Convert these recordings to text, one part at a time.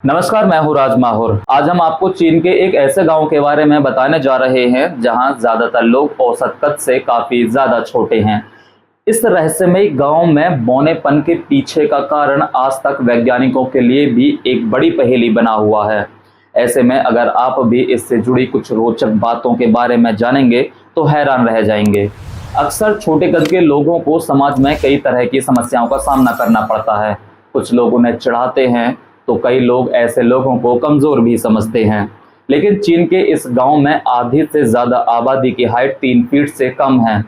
नमस्कार, मैं हूँ राज माहौर। आज हम आपको चीन के एक ऐसे गांव के बारे में बताने जा रहे हैं जहां ज्यादातर लोग औसत कद से काफी ज्यादा छोटे हैं। इस रहस्यमयी गांव में बौनेपन के पीछे का कारण आज तक वैज्ञानिकों के लिए भी एक बड़ी पहेली बना हुआ है। ऐसे में अगर आप भी इससे जुड़ी कुछ रोचक बातों के बारे में जानेंगे तो हैरान रह जाएंगे। अक्सर छोटे कद के लोगों को समाज में कई तरह की समस्याओं का सामना करना पड़ता है। कुछ लोग उन्हें चिढ़ाते हैं तो कई लोग ऐसे लोगों को कमजोर भी समझते हैं। लेकिन चीन के इस गांव में आधी से ज्यादा आबादी की हाइट 3 फीट से कम है।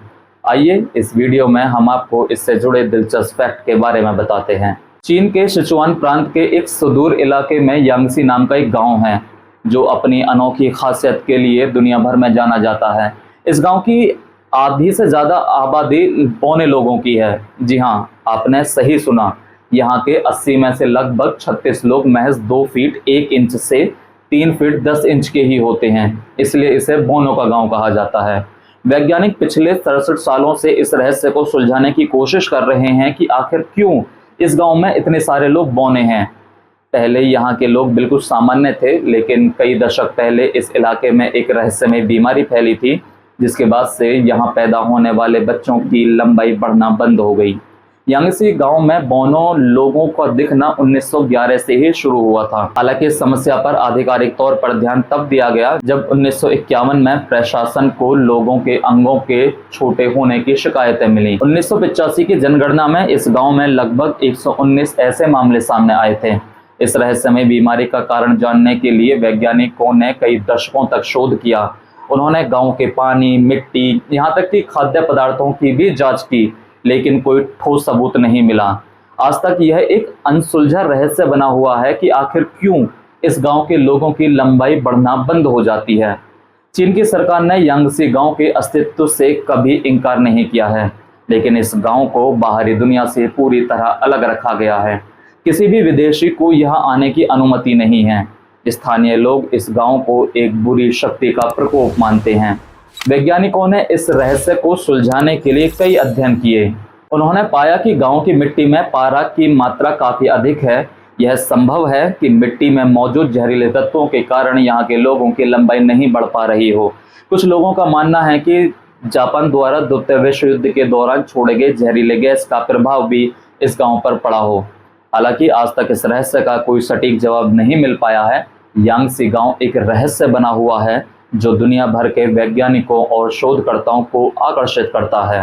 आइए इस वीडियो में हम आपको इससे जुड़े दिलचस्प फैक्ट के बारे में बताते हैं। चीन के सिचुआन प्रांत के एक सुदूर इलाके में यांगसी नाम का एक गांव है जो अपनी अनोखी खासियत के लिए दुनिया भर में जाना जाता है। इस गांव की आधी से ज्यादा आबादी पौने लोगों की है। जी हाँ, आपने सही सुना। यहाँ के 80 में से लगभग 36 लोग महज 2 फीट 1 इंच से 3 फीट 10 इंच के ही होते हैं, इसलिए इसे बौनों का गांव कहा जाता है। वैज्ञानिक पिछले 63 सालों से इस रहस्य को सुलझाने की कोशिश कर रहे हैं कि आखिर क्यों इस गांव में इतने सारे लोग बौने हैं। पहले यहाँ के लोग बिल्कुल सामान्य थे, लेकिन कई दशक पहले इस इलाके में एक रहस्यमय बीमारी फैली थी, जिसके बाद से यहाँ पैदा होने वाले बच्चों की लंबाई बढ़ना बंद हो गई। यांगसी गांव में बौनों लोगों का दिखना 1911 से ही शुरू हुआ था। हालांकि इस समस्या पर आधिकारिक तौर पर ध्यान तब दिया गया जब 1951 में प्रशासन को लोगों के अंगों के छोटे होने की शिकायतें मिली। 1985 की जनगणना में इस गांव में लगभग 119 ऐसे मामले सामने आए थे। इस रहस्यमय बीमारी का कारण जानने के लिए वैज्ञानिकों ने कई दशकों तक शोध किया। उन्होंने गाँव के पानी, मिट्टी, यहाँ तक कि खाद्य पदार्थों की भी जाँच की, लेकिन कोई ठोस सबूत नहीं मिला। आज तक यह एक अनसुलझा रहस्य बना हुआ है कि आखिर क्यों इस गांव के लोगों की लंबाई बढ़ना बंद हो जाती है। चीन की सरकार ने यांगसी गांव के अस्तित्व से कभी इनकार नहीं किया है, लेकिन इस गांव को बाहरी दुनिया से पूरी तरह अलग रखा गया है। किसी भी विदेशी को यहाँ आने की अनुमति नहीं है। स्थानीय लोग इस गांव को एक बुरी शक्ति का प्रकोप मानते हैं। वैज्ञानिकों ने इस रहस्य को सुलझाने के लिए कई अध्ययन किए। उन्होंने पाया कि गांव की मिट्टी में पारा की मात्रा काफी अधिक है। यह संभव है कि मिट्टी में मौजूद जहरीले तत्वों के कारण यहाँ के लोगों की लंबाई नहीं बढ़ पा रही हो। कुछ लोगों का मानना है कि जापान द्वारा द्वितीय विश्व युद्ध के दौरान छोड़े गए जहरीले गैस का प्रभाव भी इस गाँव पर पड़ा हो। हालांकि आज तक इस रहस्य का कोई सटीक जवाब नहीं मिल पाया है। यांगसी गाँव एक रहस्य बना हुआ है जो दुनिया भर के वैज्ञानिकों और शोधकर्ताओं को आकर्षित करता है।